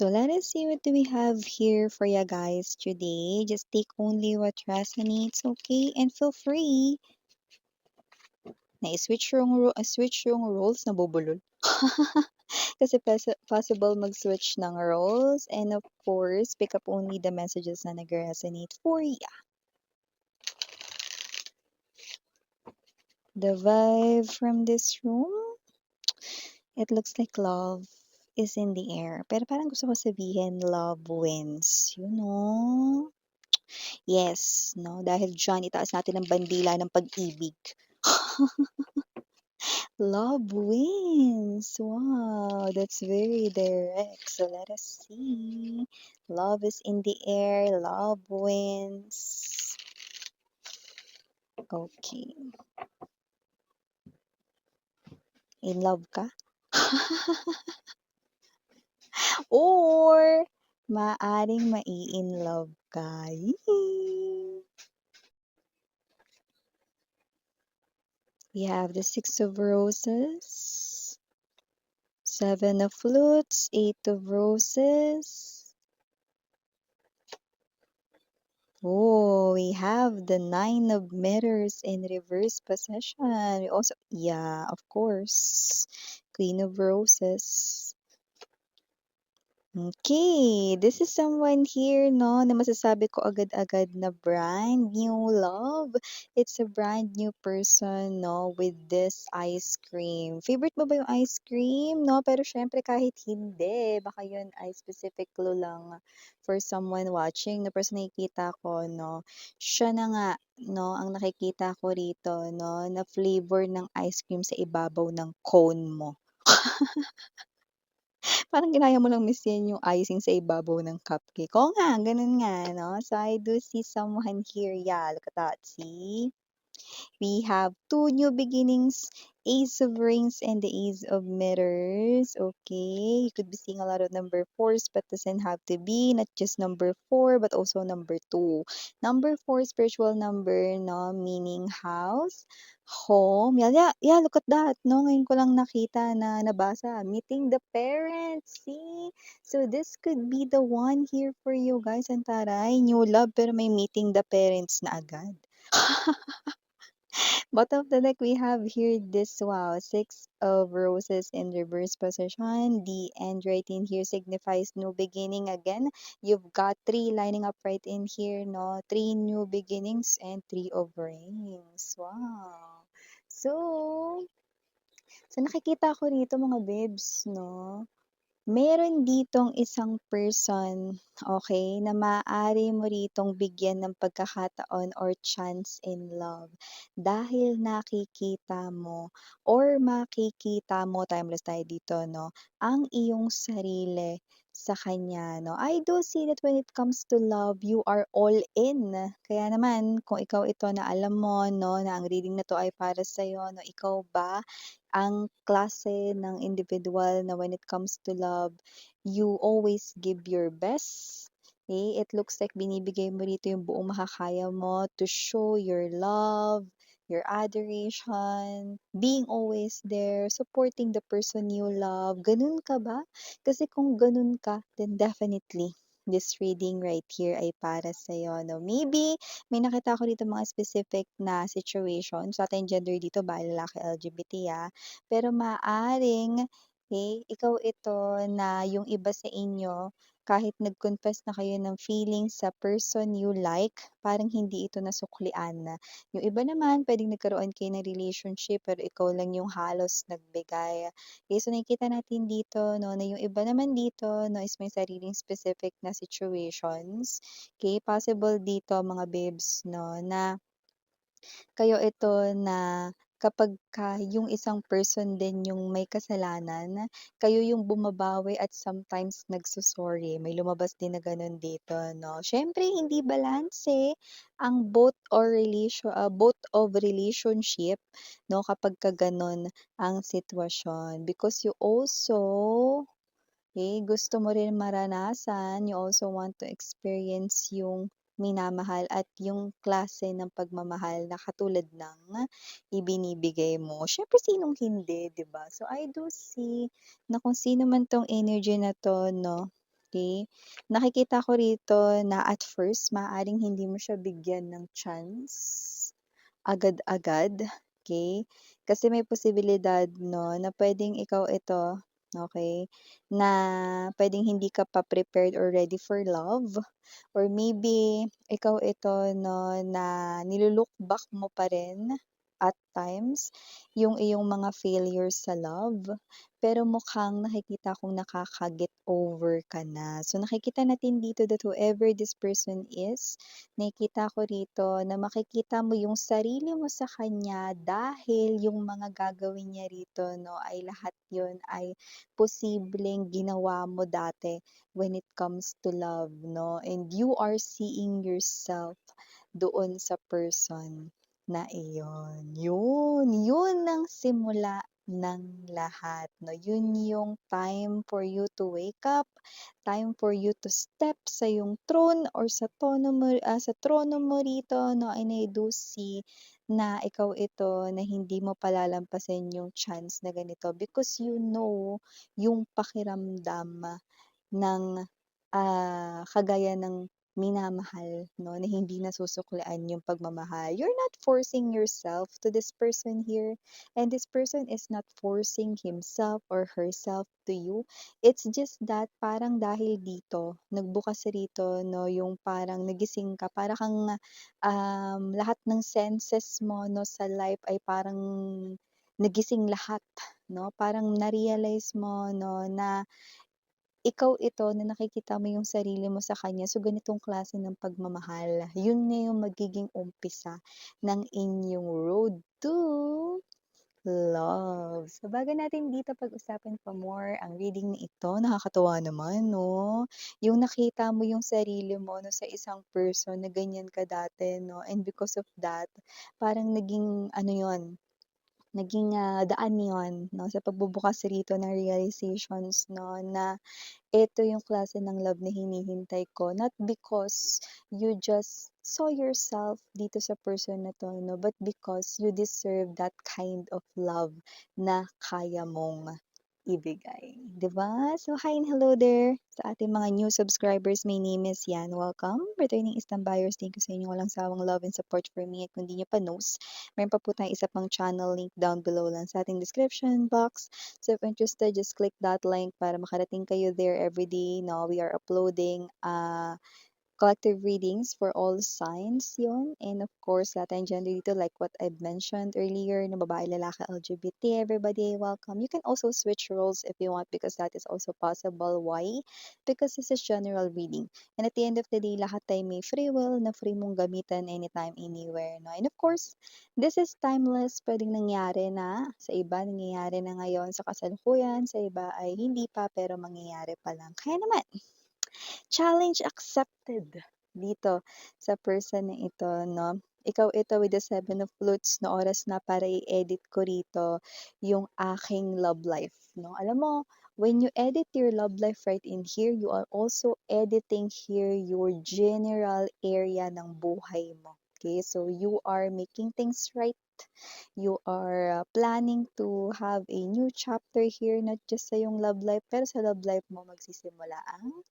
So let us see what do we have here for you guys today. Just take only what resonates, okay? And feel free na switch yung roles na bubulol. Kasi possible mag-switch ng roles and of course, pick up only the messages na nag-resonate for ya. The vibe from this room, it looks like love is in the air. Pero parang gusto ko sabihin, love wins. You know? Yes, no? Dahil dyan, itaas natin ang bandila ng pag-ibig. Love wins. Wow, that's very direct. So let us see. Love is in the air. Love wins. Okay. In love ka? Or maaring mai-in love ka. Yee! We have the Six of Roses, Seven of Flutes, Eight of Roses. Oh, we have the Nine of Mirrors in reverse position. We also, yeah, of course, Queen of Roses. Okay, this is someone here, no, na masasabi ko agad-agad na brand new love. It's a brand new person, no, with this ice cream. Favorite mo ba yung ice cream, no? Pero syempre kahit hindi, baka yun ay specific clue lang for someone watching. Na person nakikita ko, no, siya na nga, no, ang nakikita ko rito, no, na flavor ng ice cream sa ibabaw ng cone mo. Parang ginaya mo lang miss yan yung icing sa ibabaw ng cupcake. Oo nga, ganun nga, no? So, I do see someone here. Yeah, look at that. See? We have two new beginnings, Ace of Rings and the Ace of Mirrors. Okay, you could be seeing a lot of number fours, but doesn't have to be not just number four, but also number two. Number four, spiritual number, no, meaning house, home. Yeah, yeah, yeah, look at that. No, ngayon ko lang nakita na nabasa. Meeting the parents. See? So this could be the one here for you guys. Antaray, new love pero may meeting the parents na agad. Bottom of the deck, we have here this, wow, Six of Roses in reverse position. The end right in here signifies new beginning again. You've got three lining up right in here, no? Three new beginnings and three of rings. Wow. So nakikita ko rito mga babes, no? Meron ditong isang person, okay, na maaari mo ritong bigyan ng pagkakataon or chance in love dahil nakikita mo or makikita mo, timeless tayo dito, no, ang iyong sarili sa kanya, no. I do see that when it comes to love, you are all in. Kaya naman, kung ikaw ito na alam mo, no, na ang reading na to ay para sa'yo, no, ikaw ba ang klase ng individual na when it comes to love, you always give your best. Okay? It looks like binibigay mo rito yung buong makakaya mo to show your love, your adoration, being always there, supporting the person you love. Ganun ka ba? Kasi kung ganun ka, then definitely this reading right here ay para sa'yo, no? Maybe may nakita ko dito mga specific na situation sa ating gender dito, ba lalaki, LGBT, pero maaring, ikaw ito na yung iba sa inyo, kahit nag-confess na kayo ng feelings sa person you like, parang hindi ito nasuklian. Yung iba naman, pwedeng nagkaroon kayo ng relationship, pero ikaw lang yung halos nagbigay. Okay, so nakikita natin dito, no, na yung iba naman dito, no, is may sariling specific na situations. Okay, possible dito, mga babes, no, na kayo ito na kapagka yung isang person din yung may kasalanan, kayo yung bumabawi at sometimes nagso-sorry. May lumabas din na gano'n dito, 'no. Siyempre hindi balanse ang both of relationship, 'no, kapagka gano'n ang sitwasyon. Because you also, gusto mo rin maranasan, you also want to experience yung minamahal at yung klase ng pagmamahal na katulad ng ibinibigay mo. Siyempre sinong hindi, 'di ba? So I do see na kung sino man 'tong energy na 'to, 'no, Okay? Nakikita ko rito na at first maaaring hindi mo siya bigyan ng chance agad-agad, okay? Kasi may posibilidad 'no, na puwedeng ikaw ito, okay, na puwedeng hindi ka pa prepared or ready for love or maybe ikaw ito 'no, na nilu-look back mo pa rin at times yung iyong mga failures sa love, pero mukhang nakikita kong nakaka-get over ka na. So, nakikita natin dito that whoever this person is, nakikita ko rito na makikita mo yung sarili mo sa kanya dahil yung mga gagawin niya rito 'no, ay lahat yun ay posibleng ginawa mo dati when it comes to love 'no, and you are seeing yourself doon sa person na iyon. Yun ang simula ng lahat 'no, yun yung time for you to wake up, time for you to step sa iyong throne or sa trono mo rito 'no, and I do see na ikaw ito na hindi mo palalampasin yung chance na ganito because you know yung pakiramdam ng, kagaya ng minamahal 'no, na hindi nasusuklian yung pagmamahal. You're not forcing yourself to this person here, and this person is not forcing himself or herself to you. It's just that parang dahil dito, nagbukas rito 'no, yung parang nagising ka, para kang, lahat ng senses mo 'no, sa life ay parang nagising lahat 'no. Parang na-realize mo 'no, na ikaw ito na nakikita mo yung sarili mo sa kanya, so ganitong klase ng pagmamahal, yun na yung magiging umpisa ng inyong road to love. Sabagay natin dito pag-usapan pa more ang reading na ito, nakakatuwa naman 'no? Yung nakita mo yung sarili mo 'no, sa isang person na ganyan ka dati 'no, and because of that, parang naging ano yun, naging, daan yun 'no, sa pagbubukas rito ng realizations 'no, na ito yung klase ng love na hinihintay ko, not because you just saw yourself dito sa person na 'to 'no, but because you deserve that kind of love na kaya mong ibigay, 'di ba? So, hi and hello there sa ating mga new subscribers. My name is Yan. Welcome. Returning Island buyers, thank you sa inyong walang sawang love and support for me. At kung di niyo pa knows, meron pa po tayong isa pang channel link down below lang sa ating description box. So, if interested, just click that link para makarating kayo there every day. No, we are uploading collective readings for all signs yun. And of course, lahat tayong gender dito like what I've mentioned earlier na babae, lalaki, LGBT, everybody welcome. You can also switch roles if you want because that is also possible. Why? Because this is general reading. And at the end of the day, lahat tayo may free will na free mong gamitan anytime, anywhere. No? And of course, this is timeless. Pwedeng nangyari na sa iba, nangyayari na ngayon sa kasalukuyan. Sa iba ay hindi pa pero mangyayari pa lang. Kaya naman, challenge accepted dito sa person na ito 'no. Ikaw ito with the Seven of Flutes na oras na para i-edit ko rito yung aking love life 'no. Alam mo, when you edit your love life right in here, you are also editing here your general area ng buhay mo. Okay, so you are making things right. You are planning to have a new chapter here, not just sa yung love life, pero sa love life mo magsisimula ang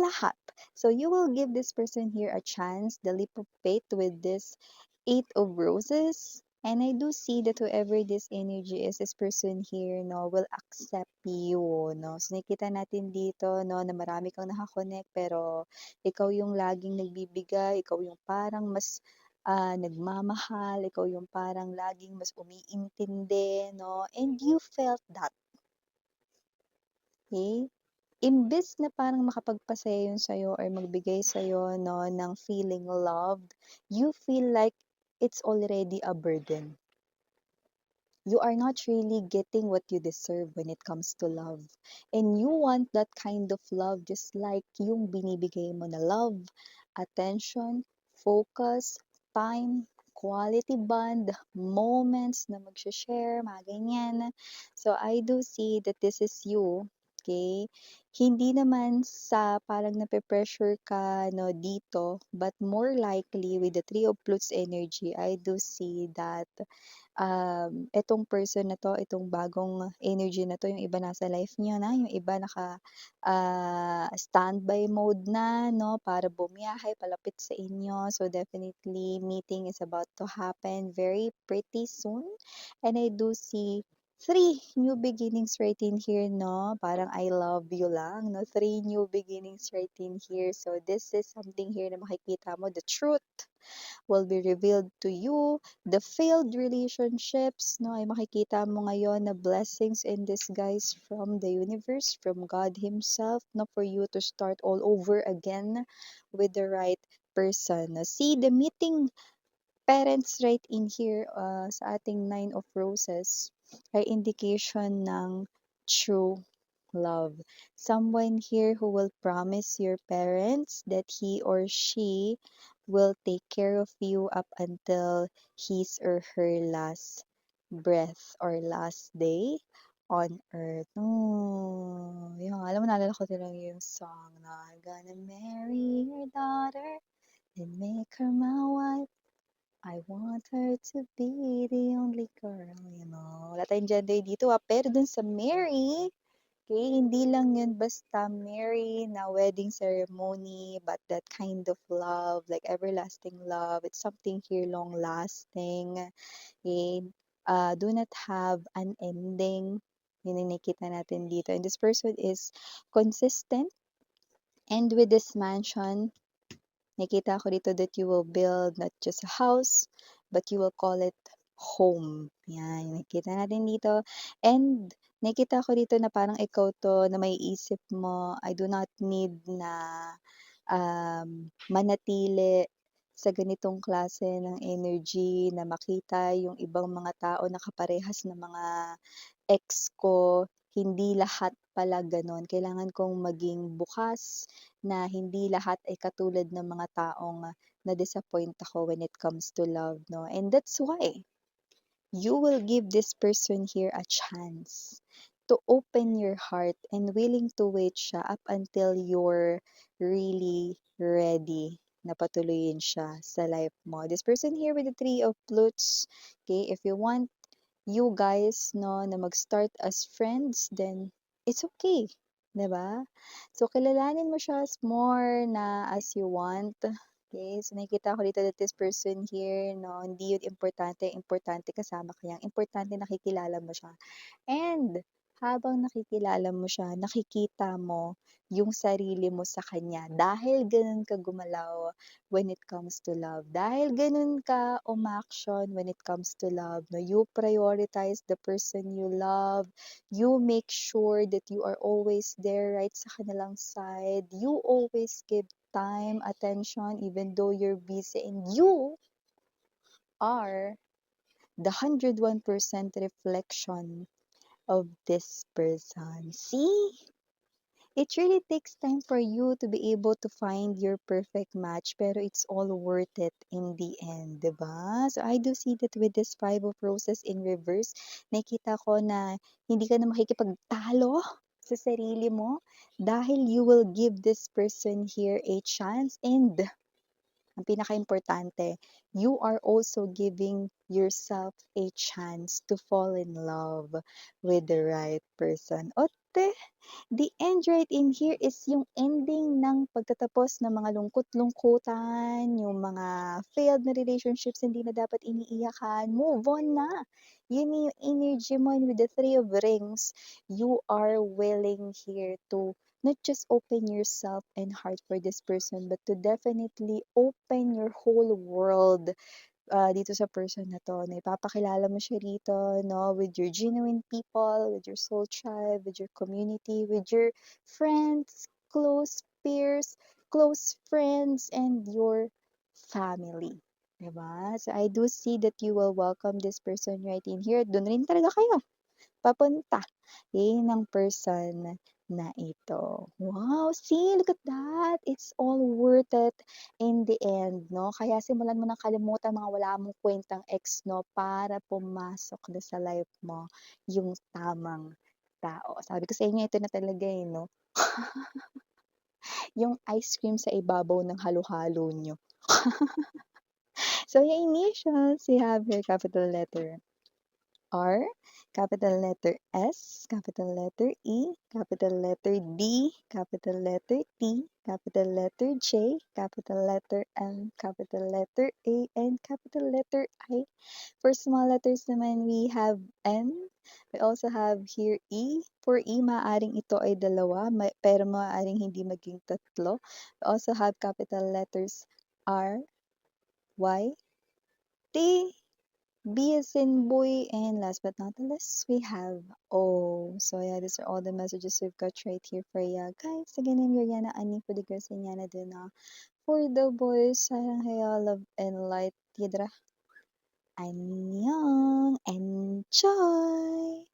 lahat. So you will give this person here a chance, the leap of faith with this Eight of Roses. And I do see that whoever this energy is, this person here, no, will accept you, no. So nakita natin dito, no, na marami kang nakakonect, pero ikaw yung laging nagbibigay, ikaw yung parang mas nagmamahal, ikaw yung parang laging mas umiintindi, no, and you felt that, okay? Imbes na parang makapagpasaya yun sa'yo or magbigay sa'yo 'no, ng feeling loved, you feel like it's already a burden. You are not really getting what you deserve when it comes to love. And you want that kind of love just like yung binibigay mo na love, attention, focus, time, quality bond, moments na magsha-share, mga ganyan. So I do see that this is you Okay, hindi naman sa parang nape-pressure ka 'no dito, but more likely with the Three of Flutes energy, I do see that itong person na 'to, itong bagong energy na 'to, yung iba nasa life niyo na, yung iba standby mode na 'no, para bumiyahe palapit sa inyo. So, definitely meeting is about to happen very pretty soon. And I do see three new beginnings right in here 'no, parang I love you lang 'no, three new beginnings right in here. So, this is something here na makikita mo, the truth will be revealed to you. The failed relationships, no, ay makikita mo ngayon na blessings in disguise from the universe, from God Himself, no, for you to start all over again with the right person. See, the meeting parents right in here sa ating Nine of Roses ay indication ng true love. Someone here who will promise your parents that he or she will take care of you up until his or her last breath or last day on earth. Oh, yun. Alam mo, naalala ko talaga yung song na I'm gonna marry your daughter and make her my wife. I want her to be the only girl, you know. Wala tayong gender dito pero dun sa Mary, okay, hindi lang yun basta Mary na wedding ceremony, but that kind of love, like everlasting love, it's something here long lasting, okay, do not have an ending, yun yung nakikita natin dito. And this person is consistent, and with this mansion, nakita ko dito that you will build not just a house, but you will call it home. Yan, yung nakita natin dito. And nakita ko dito na parang ikaw to na may isip mo, I do not need na manatili sa ganitong klase ng energy na makita yung ibang mga tao na kaparehas ng mga ex ko. Hindi lahat pala gano'n. Kailangan kong maging bukas na hindi lahat ay katulad ng mga taong na-disappoint ako when it comes to love, 'no? And that's why you will give this person here a chance to open your heart and willing to wait siya up until you're really ready na patuloyin siya sa life mo. This person here with the Three of Flutes, okay, if you want you guys, no, na mag-start as friends, then it's okay. 'Di ba? So, kilalanin mo siya as more na as you want. Okay? So, nakikita ko dito that this person here, no, hindi yun importante. Importante kasama ka niya. Importante nakikilala mo siya. And habang nakikilala mo siya, nakikita mo yung sarili mo sa kanya dahil ganun ka gumalaw when it comes to love. Dahil ganun ka umaction when it comes to love. No? You prioritize the person you love. You make sure that you are always there right sa kanilang side. You always give time, attention, even though you're busy. And you are the 101% reflection of this person. See? It really takes time for you to be able to find your perfect match, pero it's all worth it in the end, 'di ba? So I do see that with this Five of Roses in reverse, nakita ko na hindi ka na makikipagtalo sa sarili mo dahil you will give this person here a chance, and ang pinakaimportante, you are also giving yourself a chance to fall in love with the right person. Ote, the end right in here is yung ending ng pagtatapos ng mga lungkot-lungkutan, yung mga failed na relationships hindi na dapat iniiyakan, move on na. Yun yung energy mo, and with the Three of Rings, you are willing here to not just open yourself and heart for this person, but to definitely open your whole world dito sa person na 'to, na ipapakilala mo siya rito 'no, with your genuine people, with your soul tribe, with your community, with your friends, close peers, close friends, and your family, 'di ba? So, I do see that you will welcome this person right in here. Do'n rin talaga kayo papunta, ng person na ito. Wow, see, look at that. It's all worth it in the end, 'no? Kaya simulan mo ng kalimutan mga wala mong kwentang ex, 'no, para pumasok na sa life mo yung tamang tao. Sabi ko sa inyo ito na talaga, eh, 'no, yung ice cream sa ibabaw ng halo-halo niyo. So yung initials, we have here capital letter R, capital letter S, capital letter E, capital letter D, capital letter T, capital letter J, capital letter M, capital letter A, and capital letter I. For small letters naman, we have N. We also have here E. For E, maaaring ito ay dalawa, pero maaaring hindi maging tatlo. We also have capital letters R, Y, T, B as in boy, and last but not the least, we have O. So yeah, these are all the messages we've got right here for you guys. Again, I'm Yuriana Ani for the girls and Yana Duna. For the boys, sarang haya, love and light. Yadra. Annyeong. Enjoy!